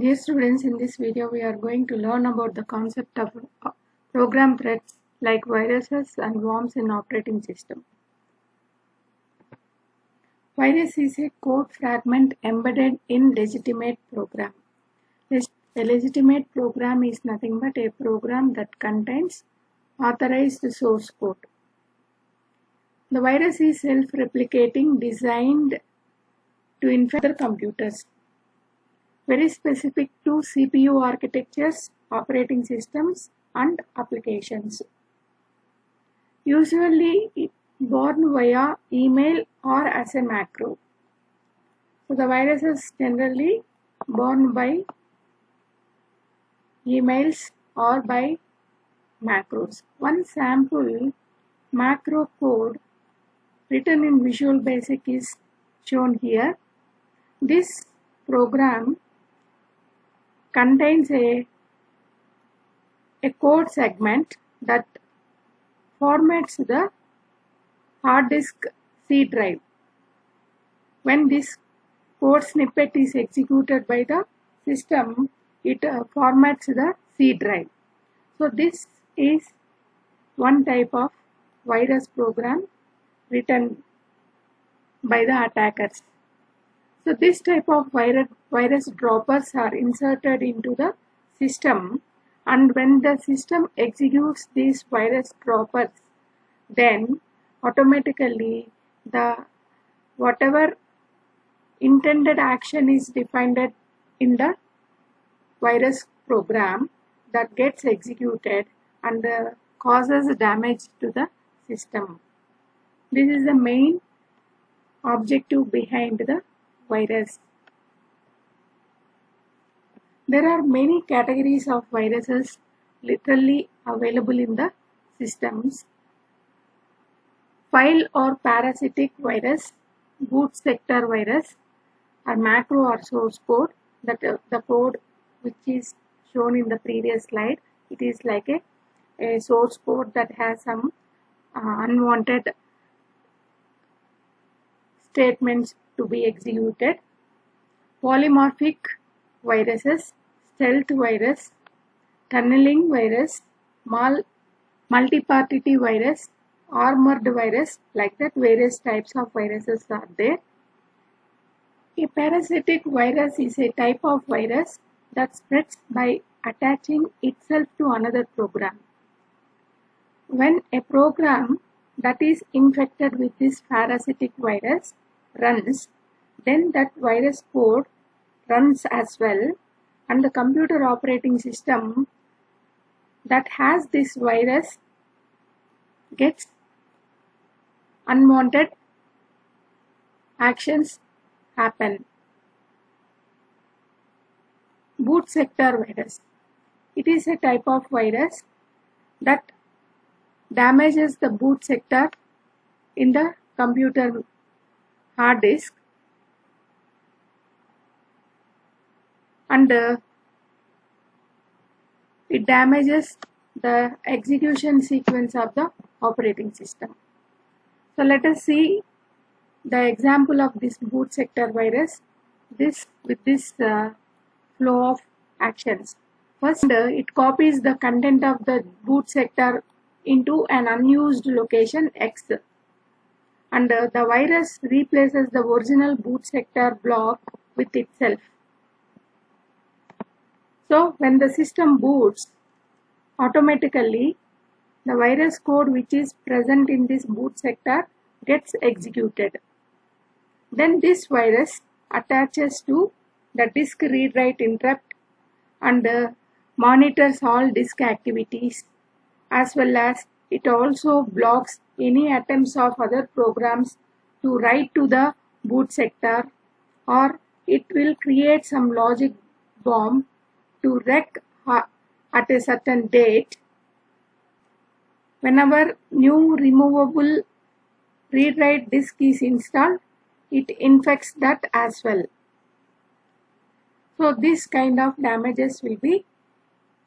Dear students, in this video we are going to learn about the concept of program threats like viruses and worms in operating system. Virus is a code fragment embedded in legitimate program. A legitimate program is nothing but a program that contains authorized source code. The virus is self-replicating, designed to infect other computers. Very specific to CPU architectures, operating systems, and applications. Usually born via email or as a macro. So the virus is generally born by emails or by macros. One sample macro code written in Visual Basic is shown here. This program contains a code segment that formats the hard disk C drive. When this code snippet is executed by the system, it formats the C drive. So this is one type of virus program written by the attackers. So this type of virus droppers are inserted into the system, and when the system executes these virus droppers, then automatically the whatever intended action is defined in the virus program that gets executed and causes damage to the system. This is the main objective behind the virus. There are many categories of viruses literally available in the systems. File or parasitic virus, boot sector virus, or macro or source code. That the code which is shown in the previous slide, it is like a source code that has some unwanted statements to be executed. Polymorphic viruses, stealth virus, tunneling virus, multipartity virus, armored virus, like that various types of viruses are there. A parasitic virus is a type of virus that spreads by attaching itself to another program. When a program that is infected with this parasitic virus runs, then that virus code runs as well, and the computer operating system that has this virus gets unwanted actions happen. Boot sector virus. It is a type of virus that damages the boot sector in the computer hard disk, and it damages the execution sequence of the operating system. So let us see the example of this boot sector virus with this flow of actions. First, it copies the content of the boot sector into an unused location X, and the virus replaces the original boot sector block with itself. So when the system boots, automatically the virus code which is present in this boot sector gets executed. Then this virus attaches to the disk read-write interrupt and monitors all disk activities, as well as it also blocks any attempts of other programs to write to the boot sector, or it will create some logic bomb to wreck at a certain date. Whenever new removable read-write disk is installed, it infects that as well. So this kind of damages will be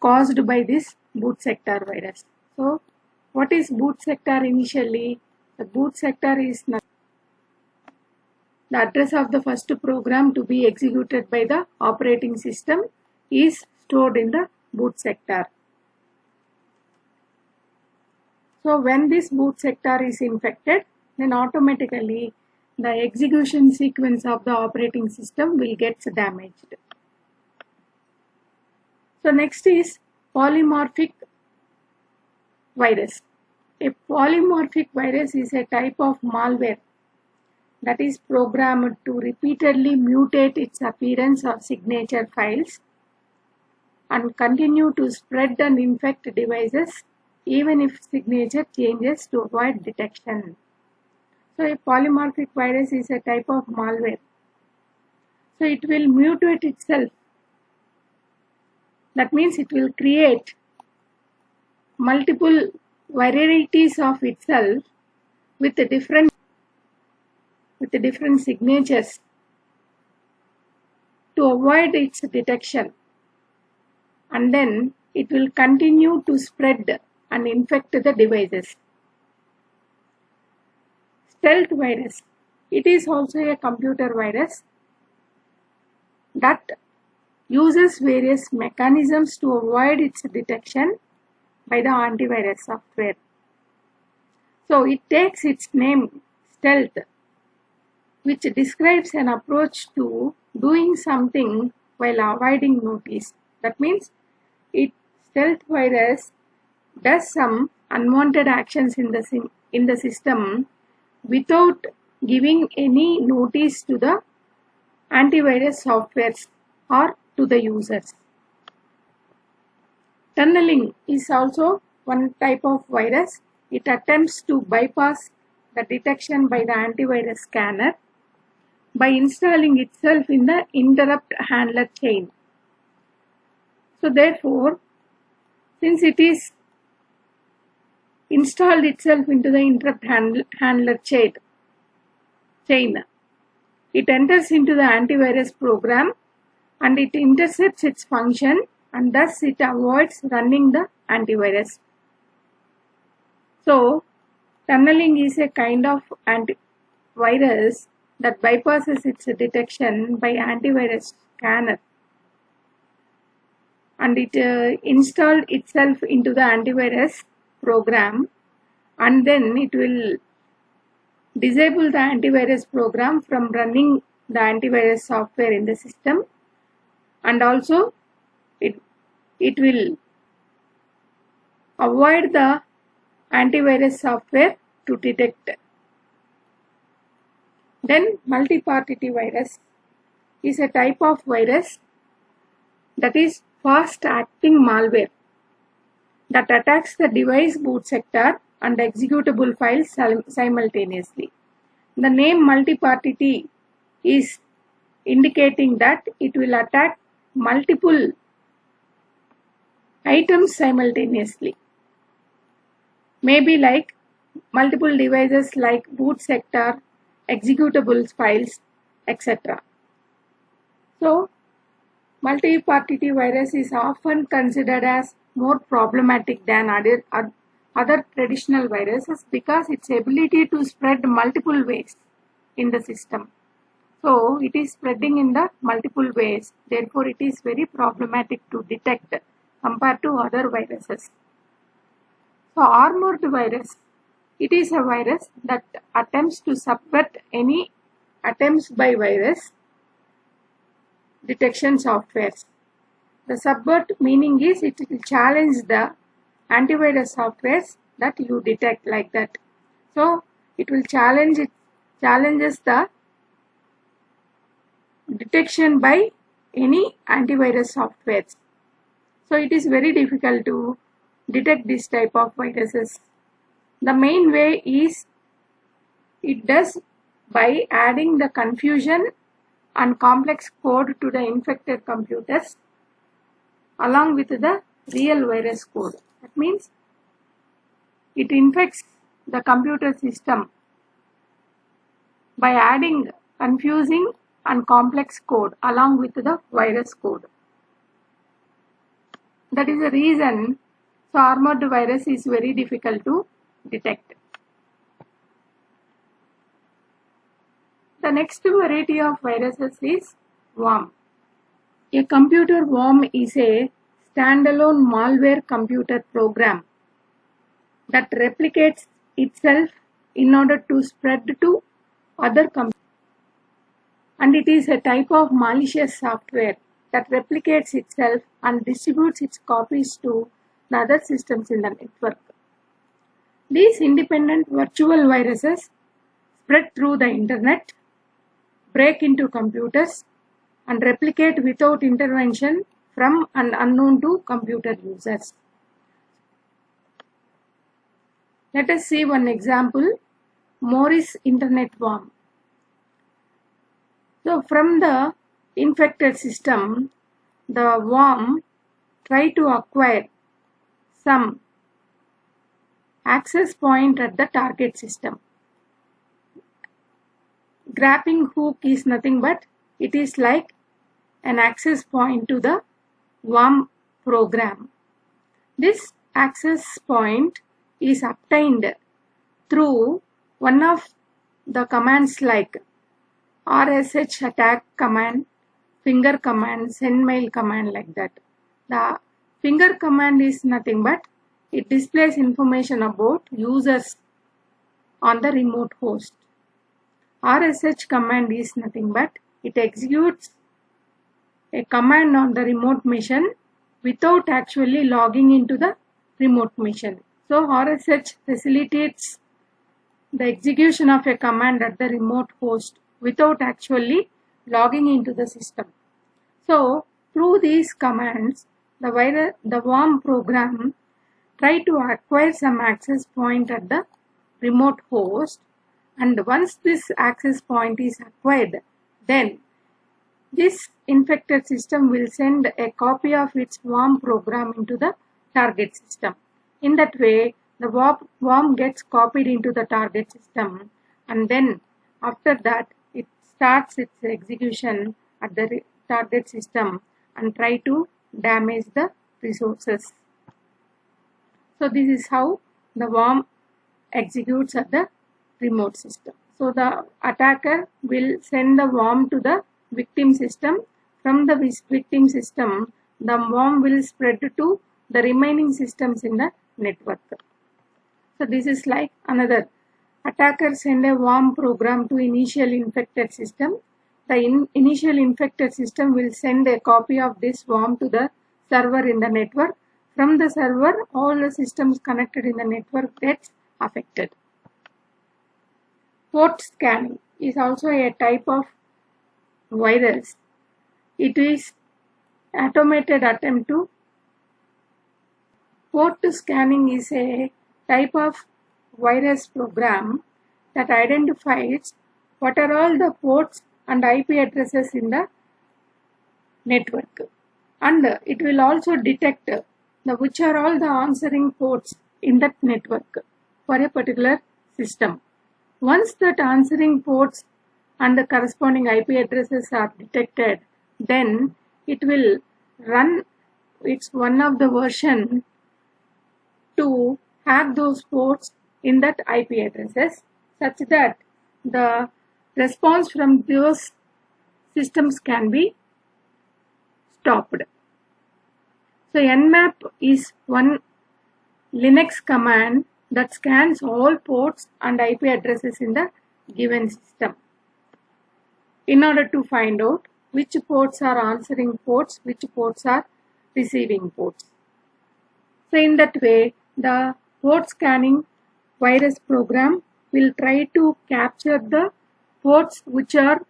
caused by this boot sector virus. So what is boot sector initially? The boot sector is the address of the first program to be executed by the operating system is stored in the boot sector. So when this boot sector is infected, then automatically the execution sequence of the operating system will get damaged. So next is polymorphic virus. A polymorphic virus is a type of malware that is programmed to repeatedly mutate its appearance or signature files and continue to spread and infect devices even if signature changes to avoid detection. So a polymorphic virus is a type of malware. So it will mutate itself. That means it will create multiple varieties of itself with different signatures to avoid its detection, and then it will continue to spread and infect the devices. Stealth virus. It is also a computer virus that uses various mechanisms to avoid its detection by the antivirus software. So it takes its name stealth, which describes an approach to doing something while avoiding notice. That means stealth virus does some unwanted actions in the system without giving any notice to the antivirus softwares or to the users. Tunneling is also one type of virus. It attempts to bypass the detection by the antivirus scanner by installing itself in the interrupt handler chain. So therefore, since it is installed itself into the interrupt handler chain, it enters into the antivirus program and it intercepts its function, and thus it avoids running the antivirus. So tunneling is a kind of antivirus that bypasses its detection by antivirus scanner, and it installed itself into the antivirus program, and then it will disable the antivirus program from running the antivirus software in the system, and also it will avoid the antivirus software to detect. Then multi-party virus is a type of virus that is fast-acting malware that attacks the device boot sector and executable files simultaneously. The name multi-party is indicating that it will attack multiple items simultaneously. Maybe like multiple devices like boot sector, executable files, etc. So, multi-party virus is often considered as more problematic than other traditional viruses because its ability to spread multiple ways in the system. So, it is spreading in the multiple ways. Therefore, it is very problematic to detect compared to other viruses. So, armored virus. It is a virus that attempts to subvert any attempts by virus detection softwares. The subvert meaning is it will challenge the antivirus softwares that you detect like that. So it will challenges the detection by any antivirus softwares. So it is very difficult to detect this type of viruses. The main way is it does by adding the confusion and complex code to the infected computers along with the real virus code. That means it infects the computer system by adding confusing and complex code along with the virus code. That is the reason so armored virus is very difficult to detect. The next variety of viruses is worm. A computer worm is a standalone malware computer program that replicates itself in order to spread to other computers. And it is a type of malicious software that replicates itself and distributes its copies to the other systems in the network. These independent virtual viruses spread through the internet, break into computers, and replicate without intervention from and unknown to computer users. Let us see one example, Morris Internet Worm. So from the infected system, the worm tries to acquire some access point at the target system. Grabbing hook is nothing but it is like an access point to the worm program. This access point is obtained through one of the commands like RSH attack command, finger command, sendmail command, like that. The finger command is nothing but it displays information about users on the remote host. RSH command is nothing but it executes a command on the remote machine without actually logging into the remote machine. So RSH facilitates the execution of a command at the remote host without actually logging into the system. So through these commands, the worm program try to acquire some access point at the remote host, and once this access point is acquired, then this infected system will send a copy of its worm program into the target system. In that way, the worm gets copied into the target system, and then after that it starts its execution at the target system and try to damage the resources. So this is how the worm executes at the remote system. So the attacker will send the worm to the victim system. From the victim system, the worm will spread to the remaining systems in the network. So this is like another. Attacker send a worm program to initial infected system. The initial infected system will send a copy of this worm to the server in the network. From the server, all the systems connected in the network gets affected. Port scanning is also a type of virus. It is automated attempt to port scanning is a type of virus program that identifies what are all the ports and IP addresses in the network, and it will also detect which are all the answering ports in that network for a particular system. Once that answering ports and the corresponding IP addresses are detected, then it will run its one of the version to have those ports in that IP addresses, such that the response from those systems can be stopped. So Nmap is one Linux command that scans all ports and IP addresses in the given system in order to find out which ports are answering ports, which ports are receiving ports. So in that way, the port scanning virus program will try to capture the ports which are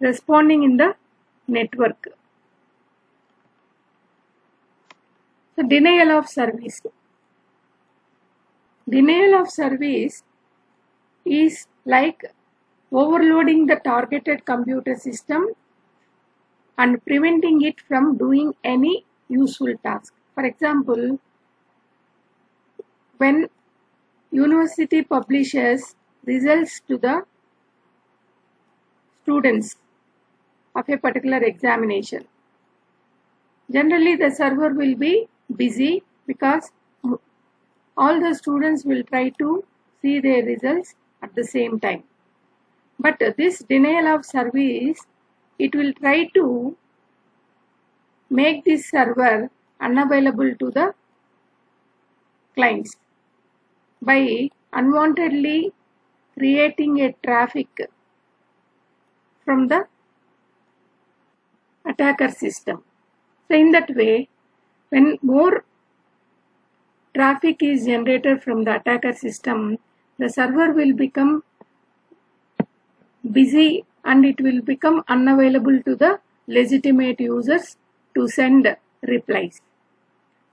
responding in the network. So denial of service. Denial of service is like overloading the targeted computer system and preventing it from doing any useful task. For example, when university publishes results to the students of a particular examination, generally the server will be busy because all the students will try to see their results at the same time. But this denial of service, it will try to make this server unavailable to the clients by unwantedly creating a traffic from the attacker system. So in that way, when more traffic is generated from the attacker system, the server will become busy and it will become unavailable to the legitimate users to send replies.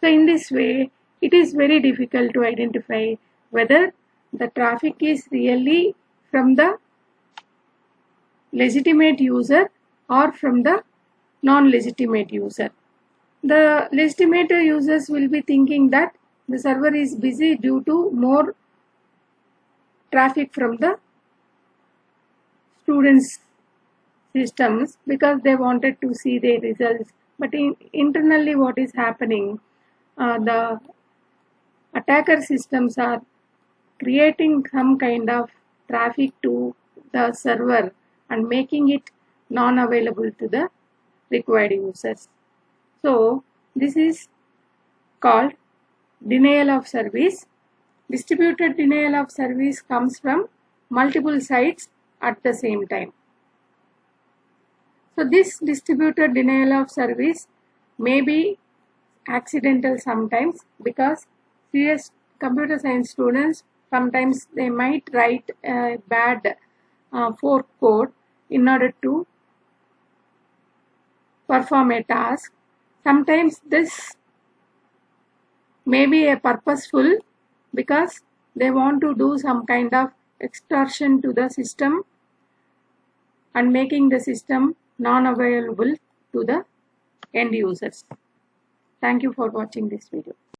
So in this way, it is very difficult to identify whether the traffic is really from the legitimate user or from the non-legitimate user. The legitimate users will be thinking that the server is busy due to more traffic from the students' systems because they wanted to see their results. But internally what is happening, the attacker systems are creating some kind of traffic to the server and making it non-available to the required users. So this is called denial of service. Distributed denial of service comes from multiple sites at the same time. So this distributed denial of service may be accidental sometimes because serious computer science students sometimes they might write a bad fork code in order to perform a task. Sometimes this may be a purposeful because they want to do some kind of extortion to the system and making the system non-available to the end users. Thank you for watching this video.